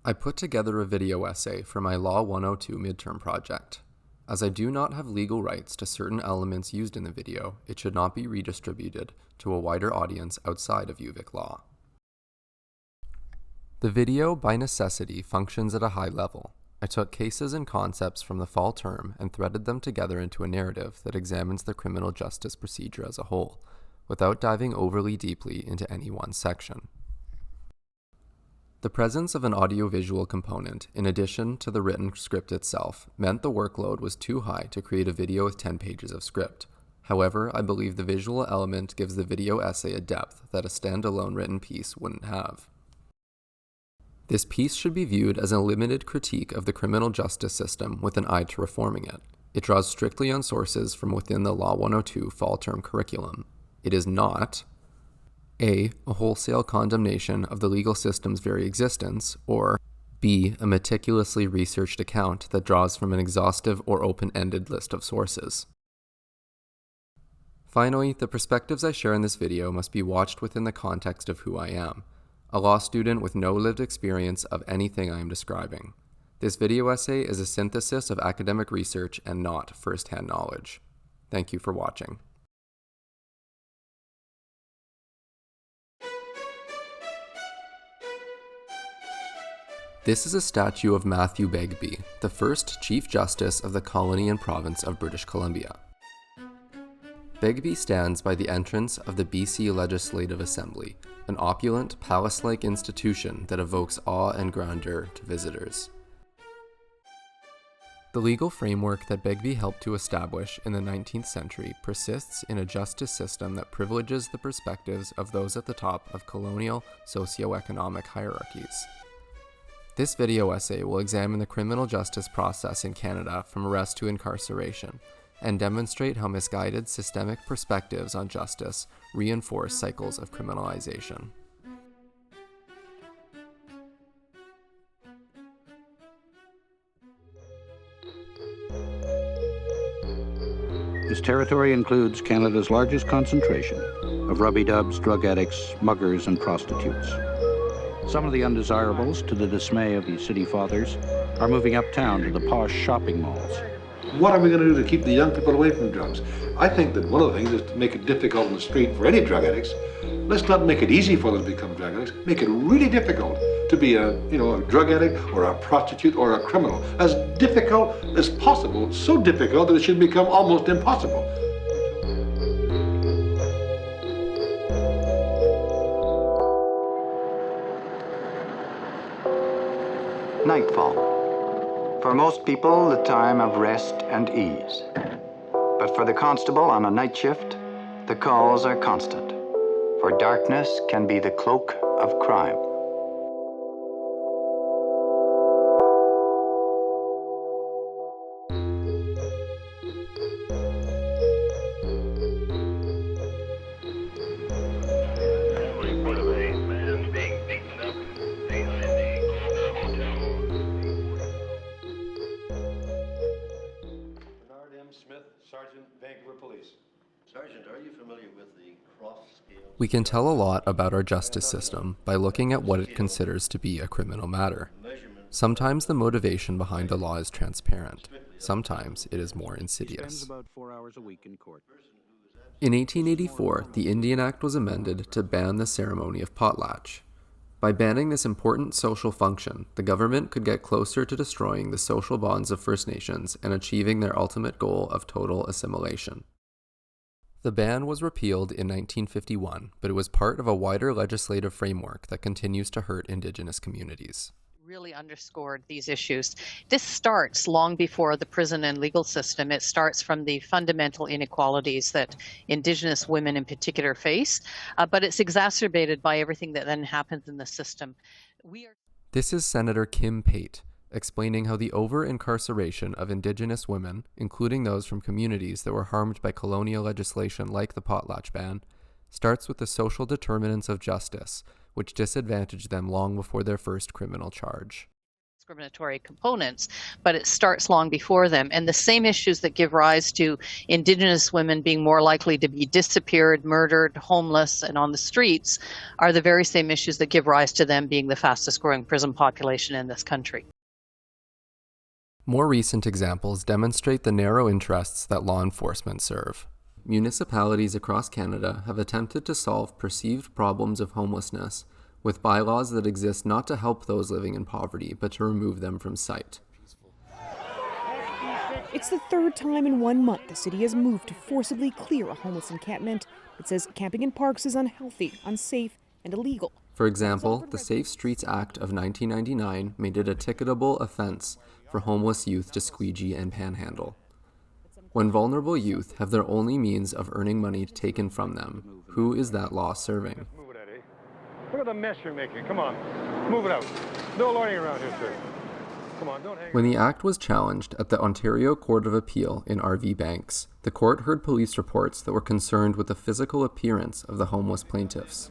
I put together a video essay for my Law 102 midterm project. As I do not have legal rights to certain elements used in the video, it should not be redistributed to a wider audience outside of Uvic law. The video, by necessity, functions at a high level. I took cases and concepts from the fall term and threaded them together into a narrative that examines the criminal justice procedure as a whole, without diving overly deeply into any one section. The presence of an audiovisual component, in addition to the written script itself, meant the workload was too high to create a video with 10 pages of script. However, I believe the visual element gives the video essay a depth that a standalone written piece wouldn't have. This piece should be viewed as a limited critique of the criminal justice system with an eye to reforming it. It draws strictly on sources from within the Law 102 fall term curriculum. It is not A, a wholesale condemnation of the legal system's very existence, or B, a meticulously researched account that draws from an exhaustive or open-ended list of sources. Finally, the perspectives I share in this video must be watched within the context of who I am, a law student with no lived experience of anything I am describing. This video essay is a synthesis of academic research and not first-hand knowledge. Thank you for watching. This is a statue of Matthew Begbie, the first Chief Justice of the Colony and Province of British Columbia. Begbie stands by the entrance of the BC Legislative Assembly, an opulent, palace-like institution that evokes awe and grandeur to visitors. The legal framework that Begbie helped to establish in the 19th century persists in a justice system that privileges the perspectives of those at the top of colonial socioeconomic hierarchies. This video essay will examine the criminal justice process in Canada from arrest to incarceration and demonstrate how misguided systemic perspectives on justice reinforce cycles of criminalization. This territory includes Canada's largest concentration of rubby-dubs, drug addicts, muggers, and prostitutes. Some of the undesirables, to the dismay of the city fathers, are moving uptown to the posh shopping malls. What are we going to do to keep the young people away from drugs? I think that one of the things is to make it difficult on the street for any drug addicts. Let's not make it easy for them to become drug addicts. Make it really difficult to be a drug addict or a prostitute or a criminal. As difficult as possible, so difficult that it should become almost impossible. Nightfall. For most people, the time of rest and ease. But for the constable on a night shift, the calls are constant. For darkness can be the cloak of crime. Sergeant, Vancouver Police. Sergeant, are you familiar with the Prof scale? We can tell a lot about our justice system by looking at what it considers to be a criminal matter. Sometimes the motivation behind a law is transparent. Sometimes it is more insidious. About 4 hours a week in court. In 1884, the Indian Act was amended to ban the ceremony of potlatch. By banning this important social function, the government could get closer to destroying the social bonds of First Nations and achieving their ultimate goal of total assimilation. The ban was repealed in 1951, but it was part of a wider legislative framework that continues to hurt Indigenous communities. Really underscored these issues. This starts long before the prison and legal system. It starts from the fundamental inequalities that Indigenous women in particular face, but it's exacerbated by everything that then happens in the system. This is Senator Kim Pate, explaining how the over-incarceration of Indigenous women, including those from communities that were harmed by colonial legislation like the potlatch ban, starts with the social determinants of justice, which disadvantaged them long before their first criminal charge. discriminatory components, but it starts long before them. And the same issues that give rise to Indigenous women being more likely to be disappeared, murdered, homeless, and on the streets are the very same issues that give rise to them being the fastest growing prison population in this country. More recent examples demonstrate the narrow interests that law enforcement serve. Municipalities across Canada have attempted to solve perceived problems of homelessness with bylaws that exist not to help those living in poverty, but to remove them from sight. It's the third time in 1 month the city has moved to forcibly clear a homeless encampment. It says camping in parks is unhealthy, unsafe, and illegal. For example, the Safe Streets Act of 1999 made it a ticketable offense for homeless youth to squeegee and panhandle. When vulnerable youth have their only means of earning money taken from them, who is that law serving? Look at the mess you're making. Come on, move it out. No loitering around here, sir. Come on, don't hang. When the act was challenged at the Ontario Court of Appeal in RV Banks, the court heard police reports that were concerned with the physical appearance of the homeless plaintiffs.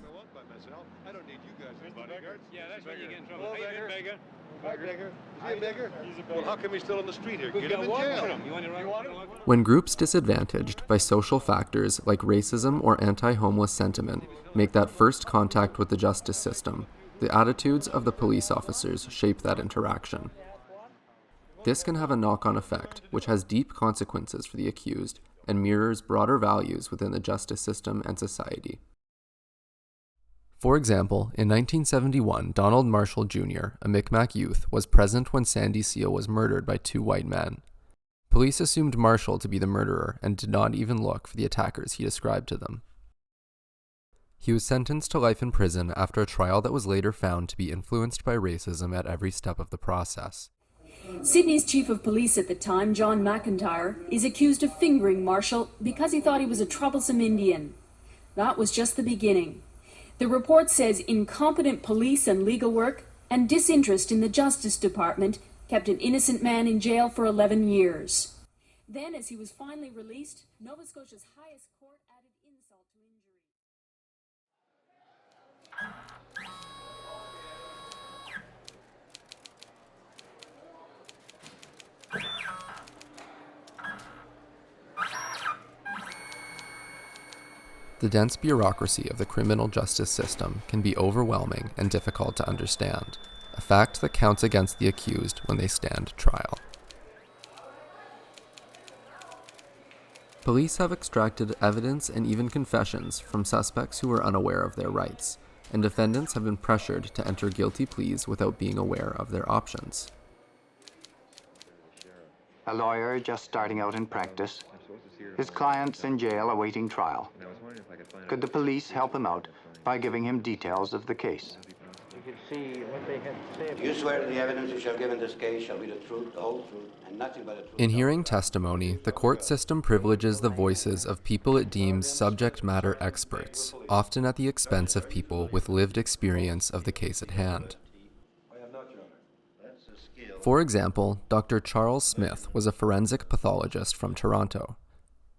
I don't need you guys as bodyguards. Yeah, that's where you get in trouble. Hey, beggar. Hi, beggar. Is he a beggar? He's a beggar. Well, how come he's still on the street here? Get him in jail. You want him? When groups disadvantaged by social factors like racism or anti-homeless sentiment make that first contact with the justice system, the attitudes of the police officers shape that interaction. This can have a knock-on effect, which has deep consequences for the accused and mirrors broader values within the justice system and society. For example, in 1971, Donald Marshall Jr., a Micmac youth, was present when Sandy Seal was murdered by two white men. Police assumed Marshall to be the murderer and did not even look for the attackers he described to them. He was sentenced to life in prison after a trial that was later found to be influenced by racism at every step of the process. Sydney's chief of police at the time, John McIntyre, is accused of fingering Marshall because he thought he was a troublesome Indian. That was just the beginning. The report says incompetent police and legal work and disinterest in the Justice Department kept an innocent man in jail for 11 years. Then, as he was finally released, Nova Scotia's highest court added insult to injury. The dense bureaucracy of the criminal justice system can be overwhelming and difficult to understand, a fact that counts against the accused when they stand trial. Police have extracted evidence and even confessions from suspects who were unaware of their rights, and defendants have been pressured to enter guilty pleas without being aware of their options. A lawyer just starting out in practice, his client's in jail awaiting trial. Could the police help him out by giving him details of the case? You swear to the evidence you shall give in this case shall be the truth, the whole truth, and nothing but the truth. In hearing testimony, the court system privileges the voices of people it deems subject matter experts, often at the expense of people with lived experience of the case at hand. For example, Dr. Charles Smith was a forensic pathologist from Toronto.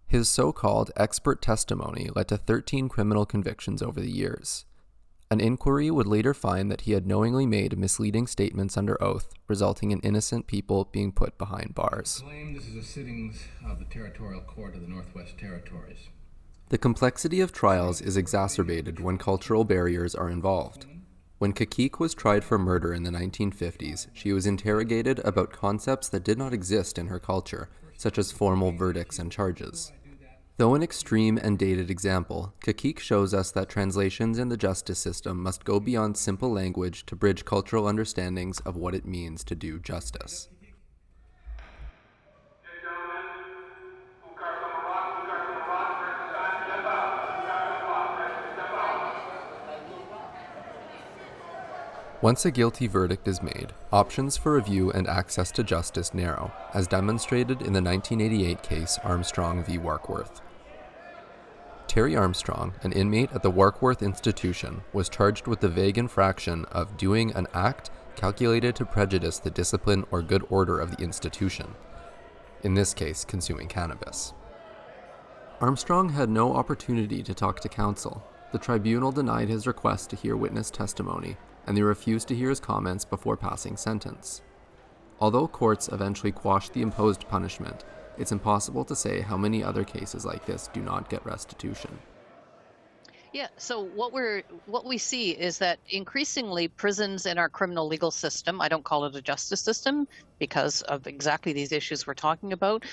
His so-called expert testimony led to 13 criminal convictions over the years. An inquiry would later find that he had knowingly made misleading statements under oath, resulting in innocent people being put behind bars. This is the sittings of the Territorial Court of the Northwest Territories. The complexity of trials is exacerbated when cultural barriers are involved. When Kakik was tried for murder in the 1950s, she was interrogated about concepts that did not exist in her culture, such as formal verdicts and charges. Though an extreme and dated example, Kakik shows us that translations in the justice system must go beyond simple language to bridge cultural understandings of what it means to do justice. Once a guilty verdict is made, options for review and access to justice narrow, as demonstrated in the 1988 case Armstrong v. Warkworth. Terry Armstrong, an inmate at the Warkworth Institution, was charged with the vague infraction of doing an act calculated to prejudice the discipline or good order of the institution, in this case, consuming cannabis. Armstrong had no opportunity to talk to counsel. The tribunal denied his request to hear witness testimony, and they refused to hear his comments before passing sentence. Although courts eventually quashed the imposed punishment, it's impossible to say how many other cases like this do not get restitution. Yeah, so what we see is that increasingly prisons in our criminal legal system, I don't call it a justice system because of exactly these issues we're talking about,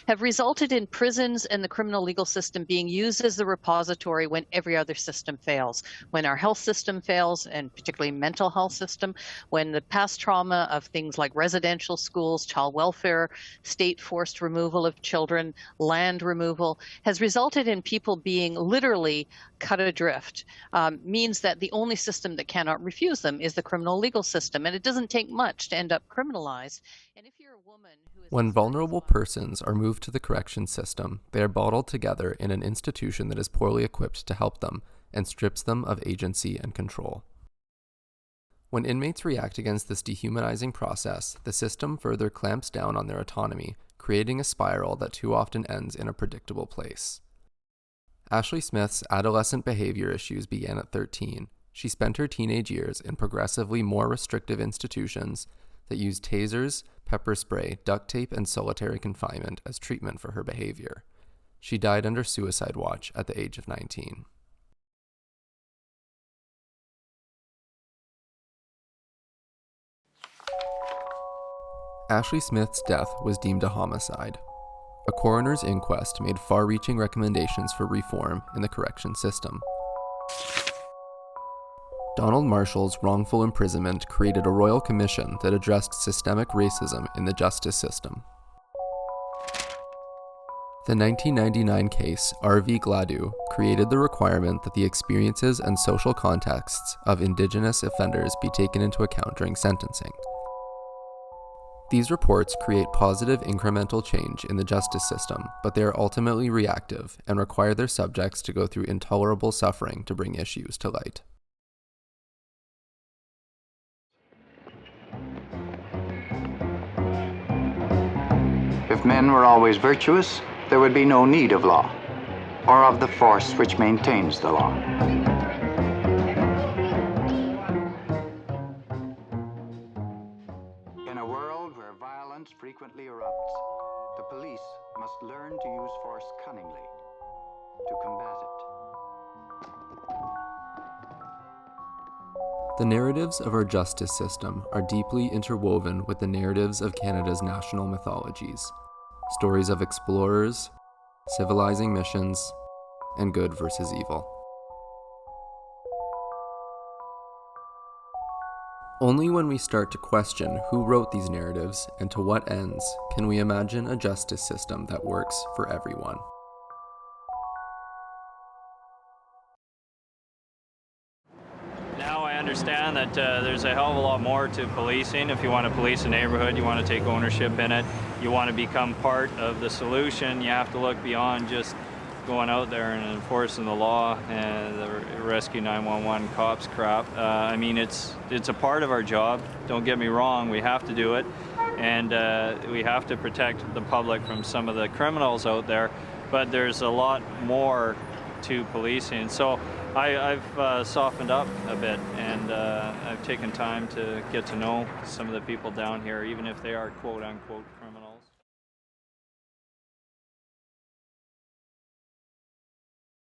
have resulted in prisons and the criminal legal system being used as the repository when every other system fails. When our health system fails, and particularly mental health system, when the past trauma of things like residential schools, child welfare, state forced removal of children, land removal, has resulted in people being literally cut adrift, means that the only system that cannot refuse them is the criminal legal system. And it doesn't take much to end up criminalized. And if you're a woman who is When vulnerable persons are moved to the correction system, they are bottled together in an institution that is poorly equipped to help them and strips them of agency and control. When inmates react against this dehumanizing process, the system further clamps down on their autonomy, creating a spiral that too often ends in a predictable place. Ashley Smith's adolescent behavior issues began at 13. She spent her teenage years in progressively more restrictive institutions that used tasers, pepper spray, duct tape, and solitary confinement as treatment for her behavior. She died under suicide watch at the age of 19. Ashley Smith's death was deemed a homicide. A coroner's inquest made far-reaching recommendations for reform in the correction system. Donald Marshall's wrongful imprisonment created a royal commission that addressed systemic racism in the justice system. The 1999 case, R.V. Gladue, created the requirement that the experiences and social contexts of Indigenous offenders be taken into account during sentencing. These reports create positive incremental change in the justice system, but they are ultimately reactive and require their subjects to go through intolerable suffering to bring issues to light. If men were always virtuous, there would be no need of law, or of the force which maintains the law. In a world where violence frequently erupts, the police must learn to use force cunningly to combat it. The narratives of our justice system are deeply interwoven with the narratives of Canada's national mythologies, stories of explorers, civilizing missions, and good versus evil. Only when we start to question who wrote these narratives and to what ends can we imagine a justice system that works for everyone. Now I understand that there's a hell of a lot more to policing. If you want to police a neighborhood, you want to take ownership in it, you want to become part of the solution, you have to look beyond just going out there and enforcing the law and the Rescue 911 cops crap. I mean, it's a part of our job. Don't get me wrong, we have to do it. And we have to protect the public from some of the criminals out there. But there's a lot more to policing. So I've softened up a bit, and I've taken time to get to know some of the people down here, even if they are quote-unquote criminals.